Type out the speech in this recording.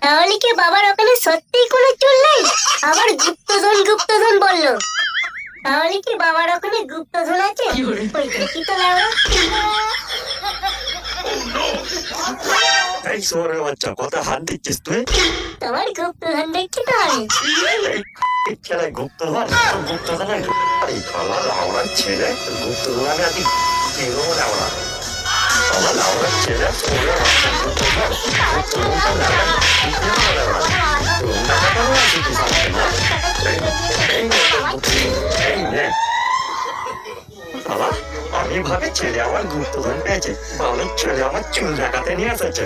তাহলে কি বাবার ওখানে সত্যিই কোনো চুল নেই? আবার গুপ্তধন গুপ্তধন বললো। তাহলে কি বাবার ওখানে গুপ্তধন আছে? ওই দেখি তো লাউড়া। এই শোরের বাচ্চা, কথা হাত দিচ্ছিস তুই? তোমার গুপ্তধন দেখছি তো আমি। এই ছেলে গুপ্তধন, গুপ্তধনের এই খালা লাউড়ার ছেলে গুপ্তধন আমি আজকে দেবো লাউড়া। আমার লাউড়ার ছেলে শোরের বাচ্চা গুপ্তধন, গুপ্তধনটা লাউড়া দেবো লাউড়া। তোমরা কেন আসিস আমাকে না? এই নে বাবা, আমি ভাবে ছেলে আমার গুপ্তধন পেয়েছে, বাবার ছেলে আমার চুল ঢাকাতে নিয়ে এসেছে।